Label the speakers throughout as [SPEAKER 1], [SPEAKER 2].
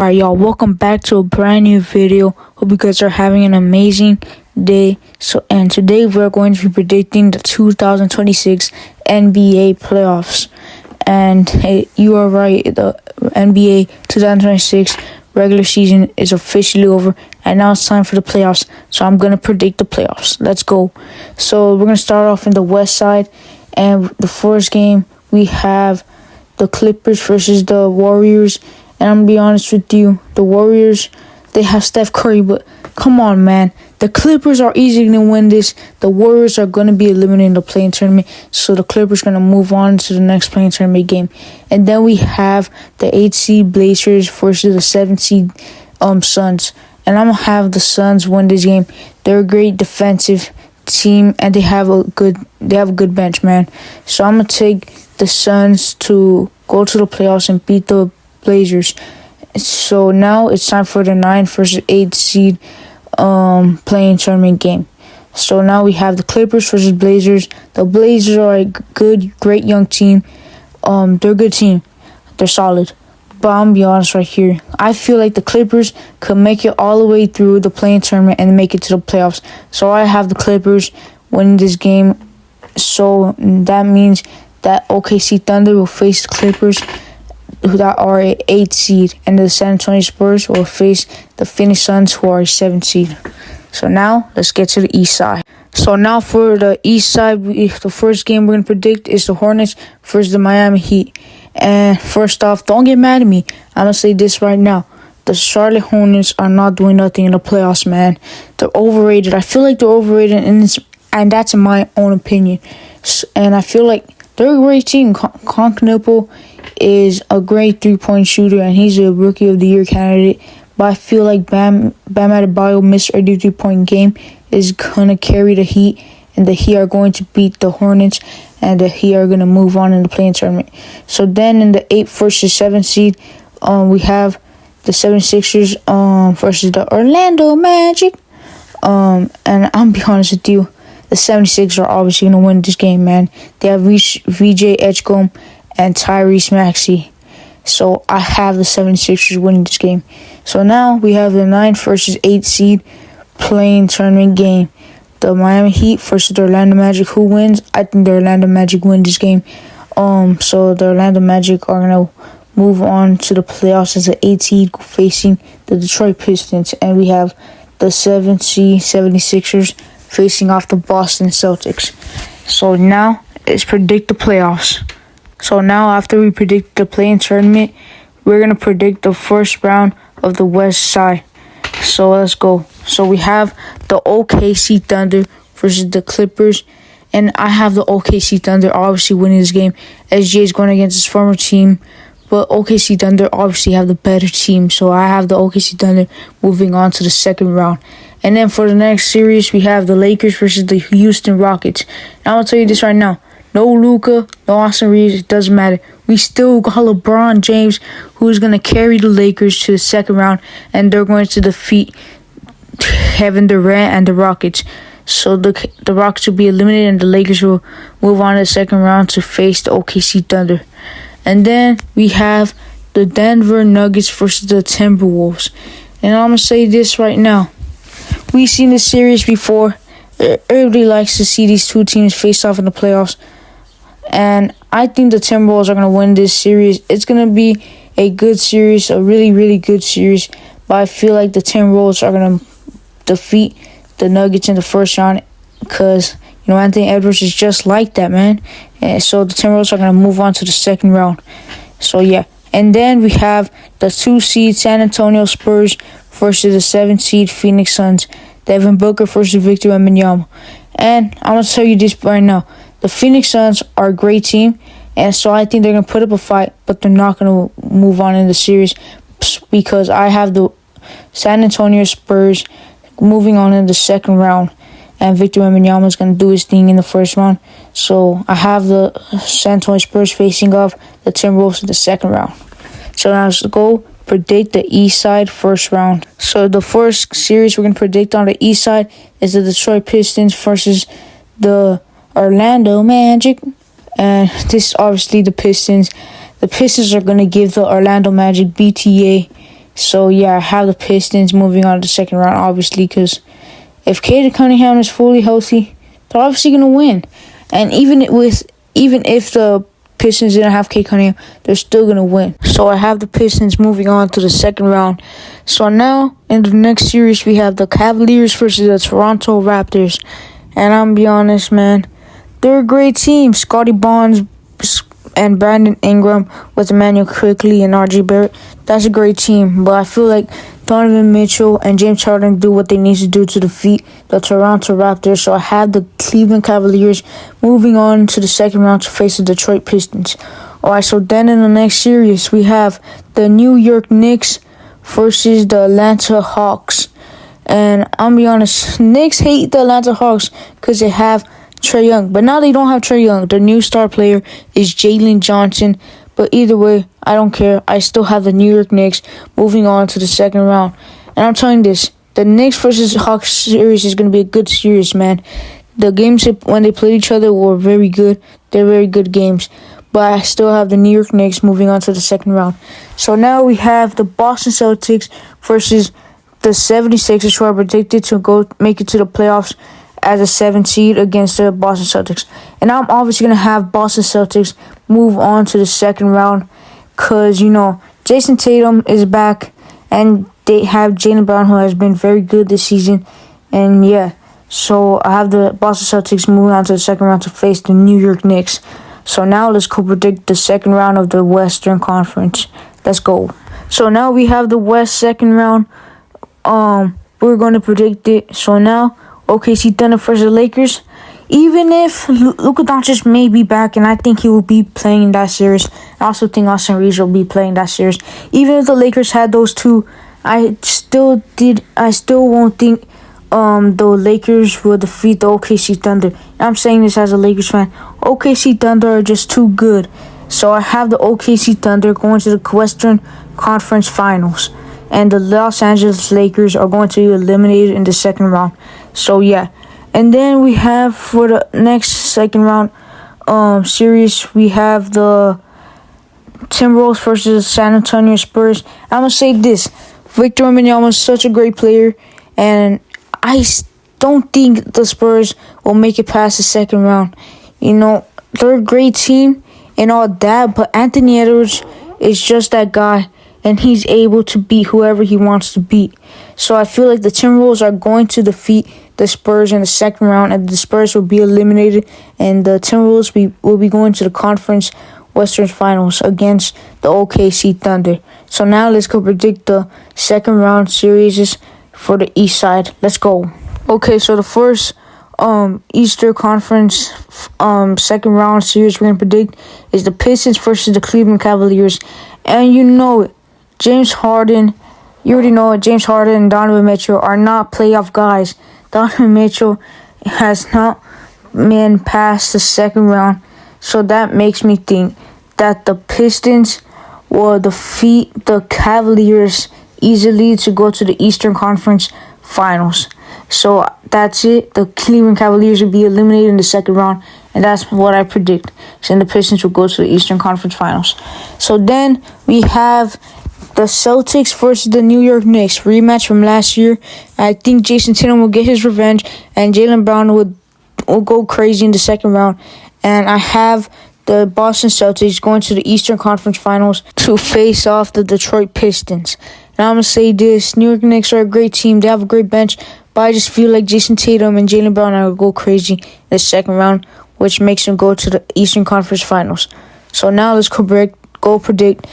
[SPEAKER 1] Alright, y'all, welcome back to a brand new video. Hope you guys are having an amazing day. And today we're going to be predicting the 2026 NBA playoffs. And hey, you are right, the NBA 2026 regular season is officially over, and now it's time for the playoffs. So I'm gonna predict the playoffs. Let's go. So we're gonna start off in the West side, and the first game we have the Clippers versus the Warriors. And I'm gonna be honest with you, the Warriors, they have Steph Curry, but come on, man. The Clippers are easily gonna win this. The Warriors are gonna be eliminated in the play-in tournament, so the Clippers gonna move on to the next play-in tournament game. And then we have the 8 seed Blazers versus the 7 seed Suns. And I'm gonna have the Suns win this game. They're a great defensive team, and they have a good bench, man. So I'm gonna take the Suns to go to the playoffs and beat the Blazers. So now it's time for the 9 versus 8 seed play-in tournament game. So now we have the Clippers versus Blazers. The Blazers are a great young team. They're a good team. They're solid. But I'm gonna be honest right here. I feel like the Clippers could make it all the way through the play-in tournament and make it to the playoffs. So I have the Clippers winning this game. So that means that OKC Thunder will face the Clippers, that are an 8 seed, and the San Antonio Spurs will face the Phoenix Suns, who are a 7 seed. So now let's get to the East side. So now for the East side, the first game we're going to predict is the Hornets versus the Miami Heat. And first off, don't get mad at me. I'm going to say this right now. The Charlotte Hornets are not doing nothing in the playoffs, man. They're overrated. I feel like they're overrated, and that's in my own opinion. And I feel like they're a great team. Conchnipple is a great three-point shooter, and he's a Rookie of the Year candidate. But I feel like Bam Adebayo, Mr. 83-point game, is going to carry the Heat, and the Heat are going to beat the Hornets, and the Heat are going to move on in the play-in tournament. So then in the 8 versus 7 seed, we have the 76ers versus the Orlando Magic. And I'm be honest with you, the 76ers are obviously going to win this game, man. They have VJ Edgecombe and Tyrese Maxey. So I have the 76ers winning this game. So now we have the 9 versus 8 seed play-in tournament game. The Miami Heat versus the Orlando Magic. Who wins? I think the Orlando Magic win this game. So the Orlando Magic are going to move on to the playoffs as an 8 seed facing the Detroit Pistons. And we have the 7 seed 76ers facing off the Boston Celtics. So now let's predict the playoffs. So now after we predict the play-in tournament, we're going to predict the first round of the West side. So let's go. So we have the OKC Thunder versus the Clippers. And I have the OKC Thunder obviously winning this game. SJ is going against his former team. But OKC Thunder obviously have the better team. So I have the OKC Thunder moving on to the second round. And then for the next series, we have the Lakers versus the Houston Rockets. And I'm going to tell you this right now. No Luka, no Austin Reeves, it doesn't matter. We still got LeBron James, who's going to carry the Lakers to the second round, and they're going to defeat Kevin Durant and the Rockets. So the Rockets will be eliminated, and the Lakers will move on to the second round to face the OKC Thunder. And then we have the Denver Nuggets versus the Timberwolves. And I'm going to say this right now. We've seen this series before. Everybody likes to see these two teams face off in the playoffs. And I think the Timberwolves are going to win this series. It's going to be a good series, a really, really good series. But I feel like the Timberwolves are going to defeat the Nuggets in the first round because, Anthony Edwards is just like that, man. And so the Timberwolves are going to move on to the second round. So, yeah. And then we have the 2 seed San Antonio Spurs versus the 7 seed Phoenix Suns. Devin Booker versus Victor Wembanyama. And I'm going to tell you this right now. The Phoenix Suns are a great team, and so I think they're going to put up a fight, but they're not going to move on in the series because I have the San Antonio Spurs moving on in the second round, and Victor Wembanyama is going to do his thing in the first round. So I have the San Antonio Spurs facing off the Timberwolves in the second round. So now let's go predict the East side first round. So the first series we're going to predict on the East side is the Detroit Pistons versus the Orlando Magic. And this is obviously the Pistons. The Pistons are going to give the Orlando Magic BTA So yeah, I have the Pistons moving on to the second round, obviously, because if Cade Cunningham is fully healthy, they're obviously gonna win. And even if the Pistons didn't have Cade Cunningham, they're still gonna win. So I have the Pistons moving on to the second round. So now in the next series we have the Cavaliers versus the Toronto Raptors. And I'm gonna be honest, man, they're a great team. Scotty Barnes and Brandon Ingram with Emmanuel Quickley and RJ Barrett. That's a great team. But I feel like Donovan Mitchell and James Harden do what they need to do to defeat the Toronto Raptors. So I have the Cleveland Cavaliers moving on to the second round to face the Detroit Pistons. Alright, so then in the next series, we have the New York Knicks versus the Atlanta Hawks. And I'm gonna be honest, Knicks hate the Atlanta Hawks because they have Trae Young. But now they don't have Trae Young. Their new star player is Jalen Johnson. But either way, I don't care. I still have the New York Knicks moving on to the second round. And I'm telling you this, the Knicks versus Hawks series is going to be a good series, man. The games when they played each other were very good. They're very good games. But I still have the New York Knicks moving on to the second round. So now we have the Boston Celtics versus the 76ers, who are predicted to make it to the playoffs as a 7th seed against the Boston Celtics. And I'm obviously going to have Boston Celtics move on to the second round because, Jason Tatum is back and they have Jaylen Brown, who has been very good this season. And yeah, so I have the Boston Celtics moving on to the second round to face the New York Knicks. So now let's go predict the second round of the Western Conference. Let's go. So now we have the West second round. We're going to predict it. So now OKC Thunder versus the Lakers. Even if Luka Doncic may be back, and I think he will be playing in that series, I also think Austin Reeves will be playing that series. Even if the Lakers had those two, I still won't think the Lakers will defeat the OKC Thunder. And I'm saying this as a Lakers fan. OKC Thunder are just too good. So I have the OKC Thunder going to the Western Conference Finals. And the Los Angeles Lakers are going to be eliminated in the second round. So yeah. And then we have for the next second round series, we have the Timberwolves versus San Antonio Spurs. I'm going to say this. Victor Wembanyama is such a great player. And I don't think the Spurs will make it past the second round. They're a great team and all that. But Anthony Edwards is just that guy. And he's able to beat whoever he wants to beat. So I feel like the Timberwolves are going to defeat the Spurs in the second round, and the Spurs will be eliminated, and the Timberwolves will be going to the Conference Western Finals against the OKC Thunder. So now let's go predict the second round series for the East side. Let's go. Okay, so the first Eastern Conference second round series we're going to predict is the Pistons versus the Cleveland Cavaliers. And you know it. James Harden, you already know it. James Harden and Donovan Mitchell are not playoff guys. Donovan Mitchell has not been past the second round. So that makes me think that the Pistons will defeat the Cavaliers easily to go to the Eastern Conference Finals. So that's it. The Cleveland Cavaliers will be eliminated in the second round. And that's what I predict. So the Pistons will go to the Eastern Conference Finals. So then we have the Celtics versus the New York Knicks, rematch from last year. I think Jason Tatum will get his revenge, and Jaylen Brown will go crazy in the second round. And I have the Boston Celtics going to the Eastern Conference Finals to face off the Detroit Pistons. And I'm going to say this, New York Knicks are a great team. They have a great bench, but I just feel like Jason Tatum and Jaylen Brown are going to go crazy in the second round, which makes them go to the Eastern Conference Finals. So now let's go predict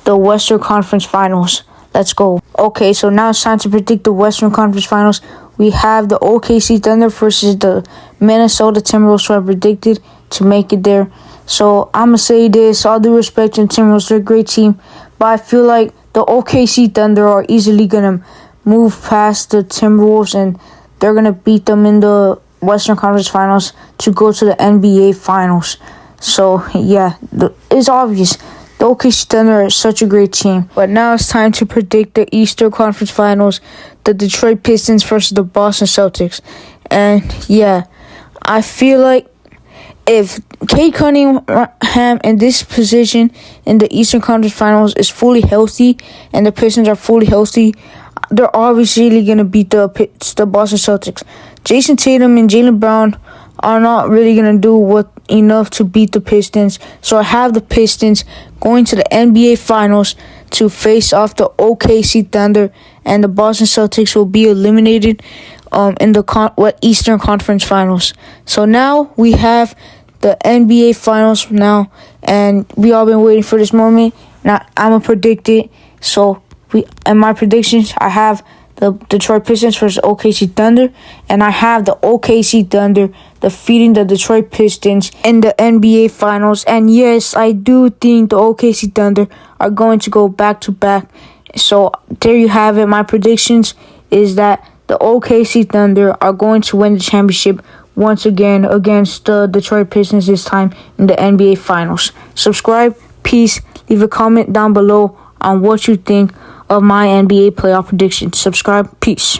[SPEAKER 1] the Western Conference Finals. Let's go. Okay, so now it's time to predict the Western Conference Finals. We have the OKC Thunder versus the Minnesota Timberwolves, who are predicted to make it there. So I'm going to say this, all due respect to the Timberwolves, they're a great team, but I feel like the OKC Thunder are easily going to move past the Timberwolves, and they're going to beat them in the Western Conference Finals to go to the NBA Finals. So, yeah, it's obvious. The OKC Thunder is such a great team. But now it's time to predict the Eastern Conference Finals, the Detroit Pistons versus the Boston Celtics. And, yeah, I feel like if Cade Cunningham in this position in the Eastern Conference Finals is fully healthy and the Pistons are fully healthy, they're obviously going to beat the Boston Celtics. Jason Tatum and Jaylen Brown are not really going to do enough to beat the Pistons. So I have the Pistons going to the NBA Finals to face off the OKC Thunder, and the Boston Celtics will be eliminated in the Eastern Conference Finals. So now we have the NBA Finals now, and we all been waiting for this moment. Now I'm going to predict it. So in my predictions, I have the Detroit Pistons versus OKC Thunder, and I have the OKC Thunder defeating the Detroit Pistons in the NBA Finals. And yes, I do think the OKC Thunder are going to go back-to-back. So there you have it. My predictions is that the OKC Thunder are going to win the championship once again against the Detroit Pistons, this time in the NBA Finals. Subscribe, peace, leave a comment down below on what you think of my NBA playoff predictions. Subscribe, peace.